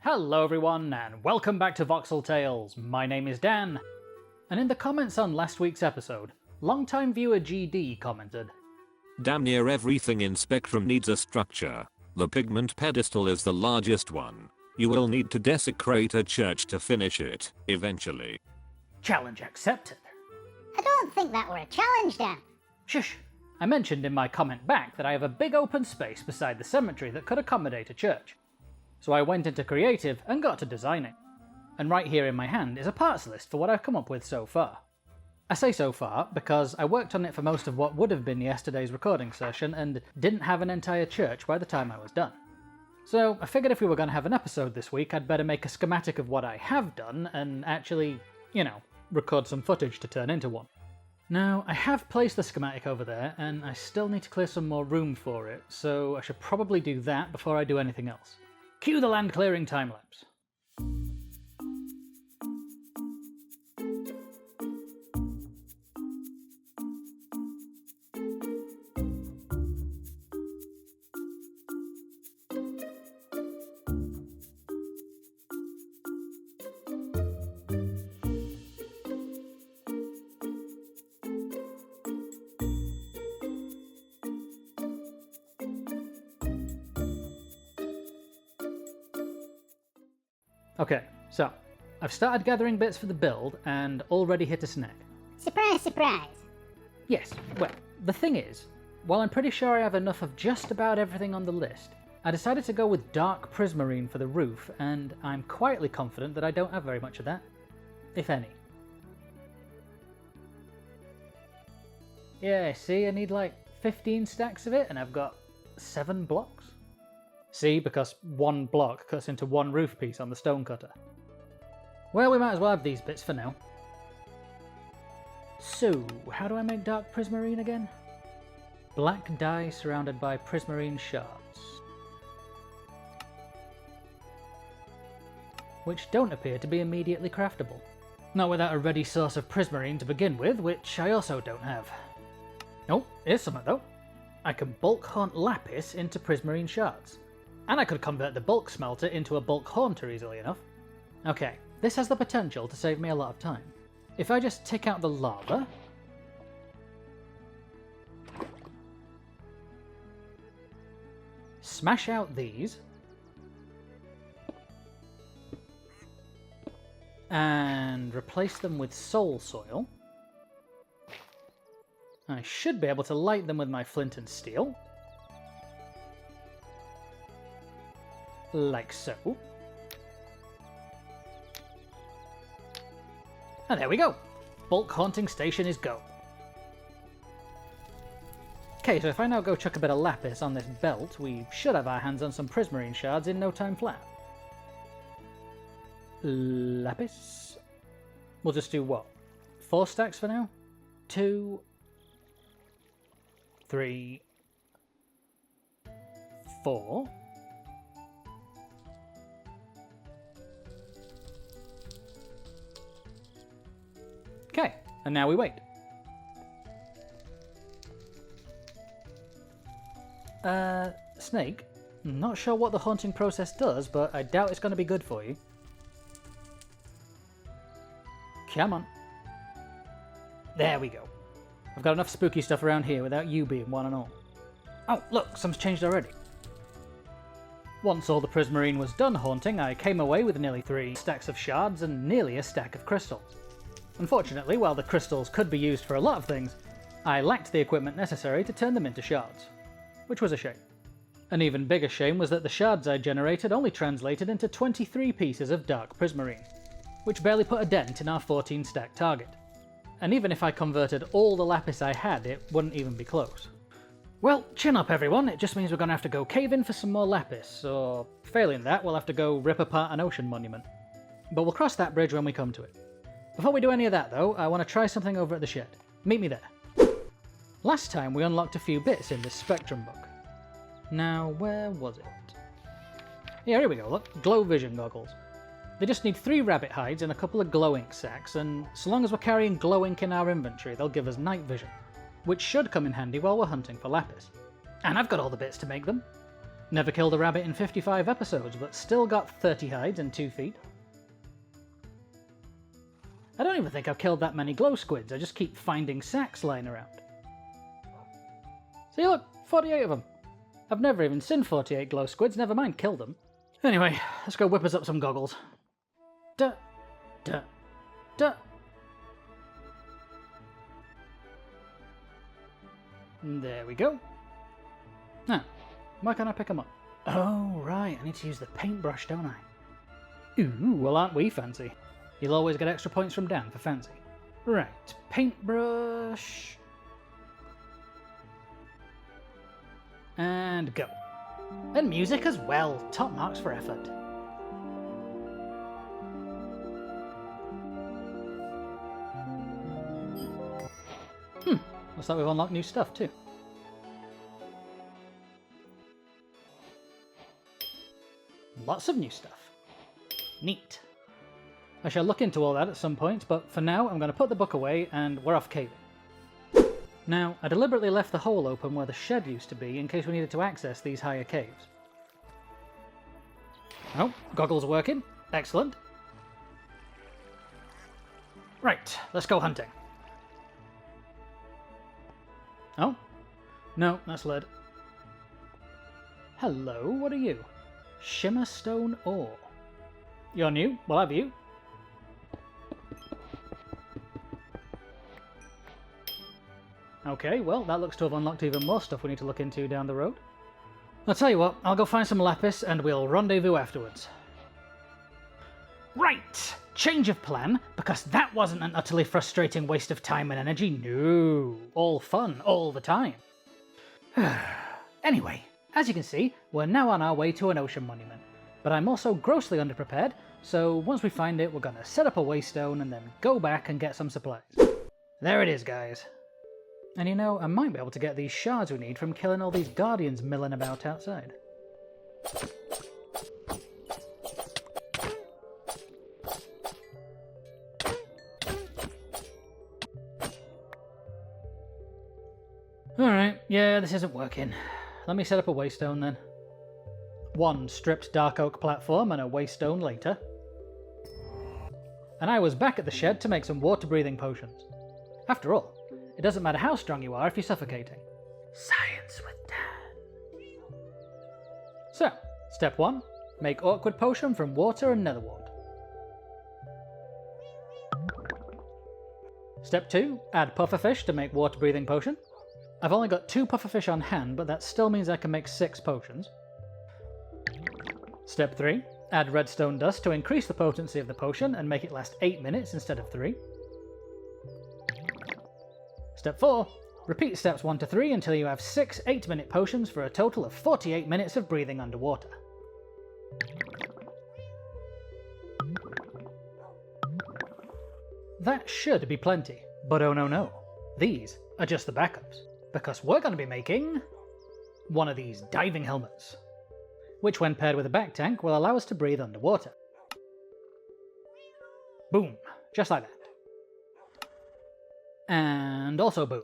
Hello everyone, and welcome back to Voxel Tales. My name is Dan, and in the comments on last week's episode, longtime viewer GD commented, "Damn near everything in Spectrum needs a structure. The pigment pedestal is the largest one. You will need to desecrate a church to finish it, eventually." Challenge accepted. I don't think that were a challenge, Dan. Shush! I mentioned in my comment back that I have a big open space beside the cemetery that could accommodate a church. So I went into creative and got to designing. And right here in my hand is a parts list for what I've come up with so far. I say so far because I worked on it for most of what would have been yesterday's recording session and didn't have an entire church by the time I was done. So I figured if we were going to have an episode this week, I'd better make a schematic of what I have done and actually, record some footage to turn into one. Now, I have placed the schematic over there and I still need to clear some more room for it, so I should probably do that before I do anything else. Cue the land clearing time-lapse. Okay, so I've started gathering bits for the build and already hit a snag. Surprise, surprise. Yes, well, the thing is, while I'm pretty sure I have enough of just about everything on the list, I decided to go with dark prismarine for the roof, and I'm quietly confident that I don't have very much of that, if any. Yeah, see, I need like 15 stacks of it, and I've got 7 blocks. See, because one block cuts into one roof piece on the stone cutter. Well, we might as well have these bits for now. So, how do I make dark prismarine again? Black dye surrounded by prismarine shards. Which don't appear to be immediately craftable. Not without a ready source of prismarine to begin with, which I also don't have. Oh, here's something though. I can bulk haunt lapis into prismarine shards. And I could convert the bulk smelter into a bulk haunter easily enough. Okay, this has the potential to save me a lot of time. If I just take out the lava, smash out these, and replace them with soul soil, I should be able to light them with my flint and steel. Like so. And there we go. Bulk haunting station is go. Okay, so if I now go chuck a bit of lapis on this belt, we should have our hands on some prismarine shards in no time flat. Lapis? We'll just do what? 4 stacks for now? 2, 3, 4. Okay, and now we wait. Snake? I'm not sure what the haunting process does, but I doubt it's going to be good for you. Come on. There we go. I've got enough spooky stuff around here without you being one and all. Oh, look, some's changed already. Once all the prismarine was done haunting, I came away with nearly 3 stacks of shards and nearly a stack of crystals. Unfortunately, while the crystals could be used for a lot of things, I lacked the equipment necessary to turn them into shards, which was a shame. An even bigger shame was that the shards I generated only translated into 23 pieces of dark prismarine, which barely put a dent in our 14 stack target. And even if I converted all the lapis I had, it wouldn't even be close. Well, chin up everyone, it just means we're going to have to go cave-in for some more lapis, or failing that, we'll have to go rip apart an ocean monument. But we'll cross that bridge when we come to it. Before we do any of that though, I want to try something over at the shed. Meet me there. Last time we unlocked a few bits in this Spectrum book. Now, where was it? Yeah, here we go, look. Glow vision goggles. They just need 3 rabbit hides and a couple of glow ink sacks, and so long as we're carrying glow ink in our inventory, they'll give us night vision, which should come in handy while we're hunting for lapis. And I've got all the bits to make them. Never killed a rabbit in 55 episodes, but still got 30 hides and 2 feet. I don't even think I've killed that many glow squids, I just keep finding sacks lying around. See, look, 48 of them. I've never even seen 48 glow squids, never mind kill them. Anyway, let's go whip us up some goggles. Duh, duh, duh. There we go. Now, why can't I pick them up? Oh, right, I need to use the paintbrush, don't I? Ooh, well aren't we fancy? You'll always get extra points from Dan for fancy. Right, paintbrush. And go. And music as well, top marks for effort. Looks like we've unlocked new stuff too. Lots of new stuff. Neat. I shall look into all that at some point, but for now I'm going to put the book away and we're off caving. Now, I deliberately left the hole open where the shed used to be in case we needed to access these higher caves. Oh, goggles working. Excellent. Right, let's go hunting. Oh? No, that's lead. Hello, what are you? Shimmerstone ore. You're new? Well, have you? Okay, well, that looks to have unlocked even more stuff we need to look into down the road. I'll tell you what, I'll go find some lapis and we'll rendezvous afterwards. Right! Change of plan, because that wasn't an utterly frustrating waste of time and energy. No, all fun, all the time. Anyway, as you can see, we're now on our way to an ocean monument. But I'm also grossly underprepared, so once we find it, we're going to set up a waystone and then go back and get some supplies. There it is, guys. And you know, I might be able to get these shards we need from killing all these guardians milling about outside. Alright, yeah, this isn't working. Let me set up a waystone then. One stripped dark oak platform and a waystone later. And I was back at the shed to make some water-breathing potions. After all, it doesn't matter how strong you are if you're suffocating. Science with Dan. So, step 1. Make awkward potion from water and nether wart. Step 2. Add pufferfish to make water-breathing potion. I've only got 2 pufferfish on hand, but that still means I can make 6 potions. Step 3. Add redstone dust to increase the potency of the potion and make it last 8 minutes instead of 3. Step 4. Repeat steps 1 to 3 until you have 6 8-minute potions for a total of 48 minutes of breathing underwater. That should be plenty, but oh no. These are just the backups, because we're going to be making one of these diving helmets, which when paired with a back tank will allow us to breathe underwater. Boom, just like that. And also boom.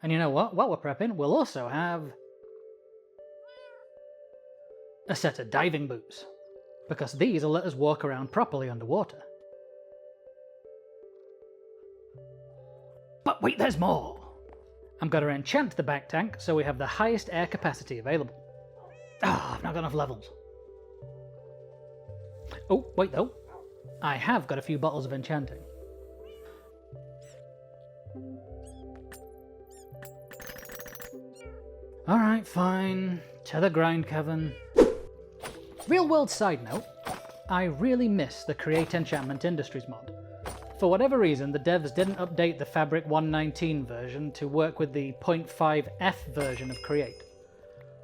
And you know what? While we're prepping, we'll also have a set of diving boots, because these will let us walk around properly underwater. But wait, there's more! I'm going to enchant the back tank so we have the highest air capacity available. I've not got enough levels. Oh, wait though. I have got a few bottles of enchanting. Alright, fine. To the grind, Kevin. Real world side note, I really miss the Create Enchantment Industries mod. For whatever reason, the devs didn't update the Fabric 119 version to work with the 0.5F version of Create.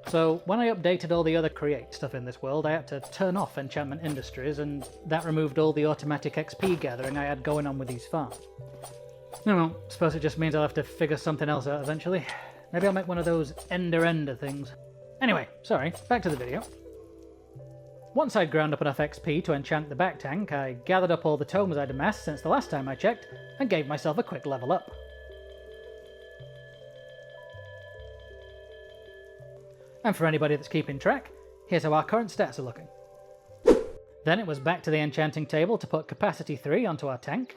So when I updated all the other Create stuff in this world, I had to turn off Enchantment Industries, and that removed all the automatic XP gathering I had going on with these farms. No, well, suppose it just means I'll have to figure something else out eventually. Maybe I'll make one of those ender things. Anyway, sorry, back to the video. Once I'd ground up enough XP to enchant the back tank, I gathered up all the tomes I'd amassed since the last time I checked, and gave myself a quick level up. And for anybody that's keeping track, here's how our current stats are looking. Then it was back to the enchanting table to put capacity 3 onto our tank.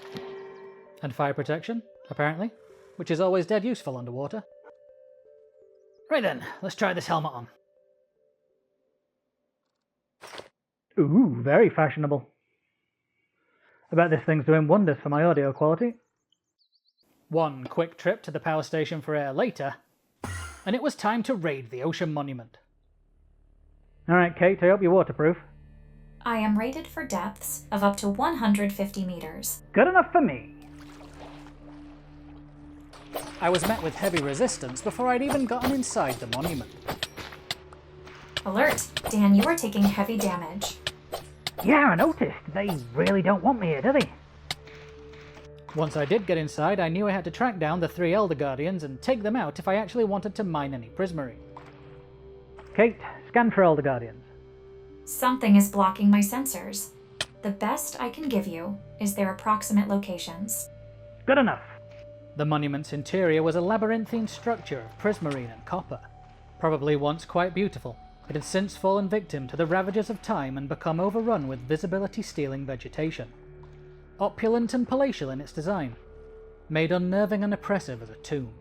And fire protection, apparently, which is always dead useful underwater. Right then, let's try this helmet on. Ooh, very fashionable. I bet this thing's doing wonders for my audio quality. One quick trip to the power station for air later, and it was time to raid the ocean monument. Alright, Kate, I hope you're waterproof. I am rated for depths of up to 150 meters. Good enough for me. I was met with heavy resistance before I'd even gotten inside the monument. Alert! Dan, you are taking heavy damage. Yeah, I noticed. They really don't want me here, do they? Once I did get inside, I knew I had to track down the 3 Elder Guardians and take them out if I actually wanted to mine any prismarine. Kate, scan for Elder Guardians. Something is blocking my sensors. The best I can give you is their approximate locations. Good enough. The monument's interior was a labyrinthine structure of prismarine and copper. Probably once quite beautiful, it had since fallen victim to the ravages of time and become overrun with visibility-stealing vegetation. Opulent and palatial in its design, made unnerving and oppressive as a tomb.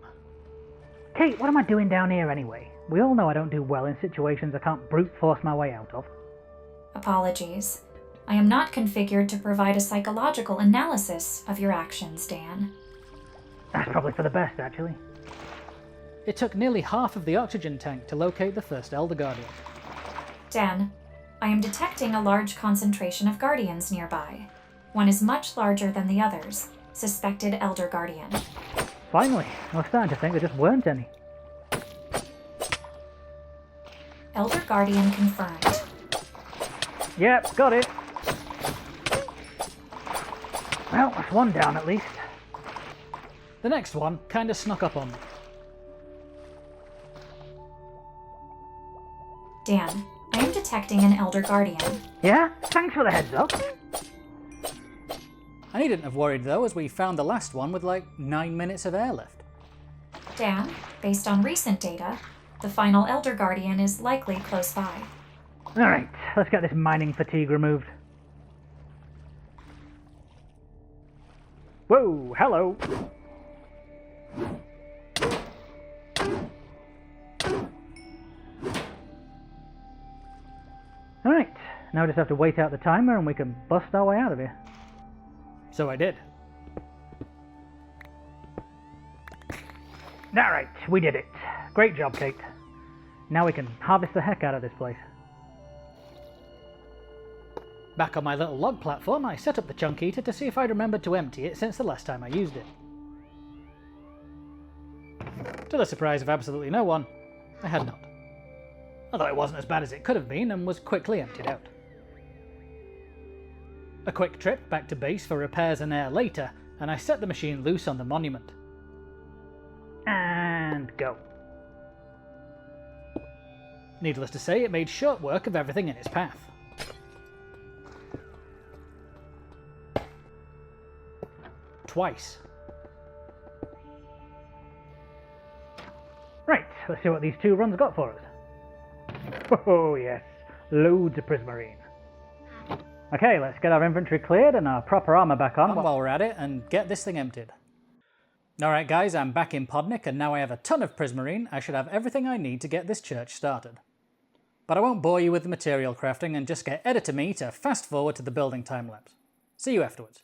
Kate, what am I doing down here anyway? We all know I don't do well in situations I can't brute force my way out of. Apologies. I am not configured to provide a psychological analysis of your actions, Dan. That's probably for the best, actually. It took nearly half of the oxygen tank to locate the first Elder Guardian. Dan, I am detecting a large concentration of Guardians nearby. One is much larger than the others. Suspected Elder Guardian. Finally, I was starting to think there just weren't any. Elder Guardian confirmed. Yep, got it. Well, that's one down at least. The next one kinda snuck up on me. Dan, I am detecting an Elder Guardian. Yeah? Thanks for the heads up. I needn't have worried though, as we found the last one with like 9 minutes of airlift. Dan, based on recent data, the final Elder Guardian is likely close by. Alright, let's get this mining fatigue removed. Whoa, hello. Alright, now we just have to wait out the timer and we can bust our way out of here. So I did. Alright, we did it. Great job, Kate. Now we can harvest the heck out of this place. Back on my little log platform, I set up the chunk eater to see if I'd remembered to empty it since the last time I used it. To the surprise of absolutely no one, I had not. Although it wasn't as bad as it could have been and was quickly emptied out. A quick trip back to base for repairs and air later, and I set the machine loose on the monument. And go. Needless to say, it made short work of everything in its path. Twice. Right, let's see what these 2 runs got for us. Oh yes, loads of prismarine. Okay, let's get our inventory cleared and our proper armor back on while we're at it and get this thing emptied. Alright guys, I'm back in Podnik and now I have a ton of prismarine. I should have everything I need to get this church started. But I won't bore you with the material crafting and just get Editor Me to fast forward to the building time lapse. See you afterwards.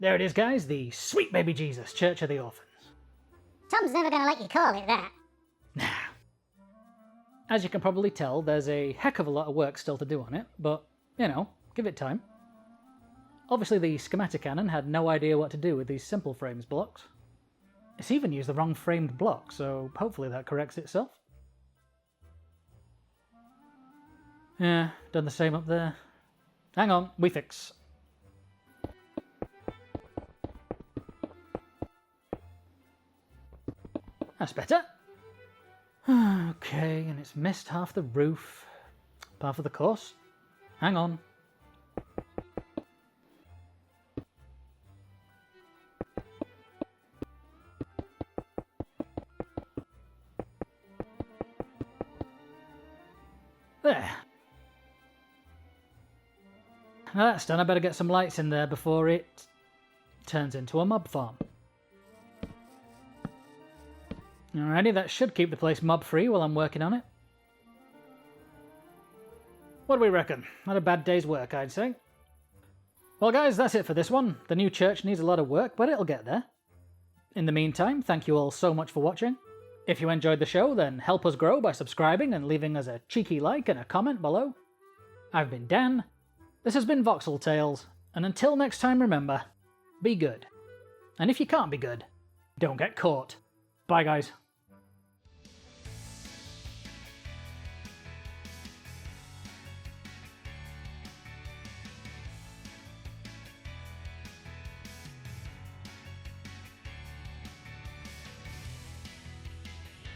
There it is, guys, the Sweet Baby Jesus Church of the Orphans. Tom's never gonna let you call it that. Nah. As you can probably tell, there's a heck of a lot of work still to do on it, but, you know, give it time. Obviously the schematic cannon had no idea what to do with these simple frames blocks. It's even used the wrong framed block, so hopefully that corrects itself. Yeah, done the same up there. Hang on, we fix. That's better. Okay, and it's missed half the roof. Part of the course. Hang on. There. Now that's done, I better get some lights in there before it turns into a mob farm. Alrighty, that should keep the place mob-free while I'm working on it. What do we reckon? Not a bad day's work, I'd say. Well guys, that's it for this one. The new church needs a lot of work, but it'll get there. In the meantime, thank you all so much for watching. If you enjoyed the show, then help us grow by subscribing and leaving us a cheeky like and a comment below. I've been Dan. This has been Voxel Tales, and until next time remember, be good. And if you can't be good, don't get caught. Bye guys.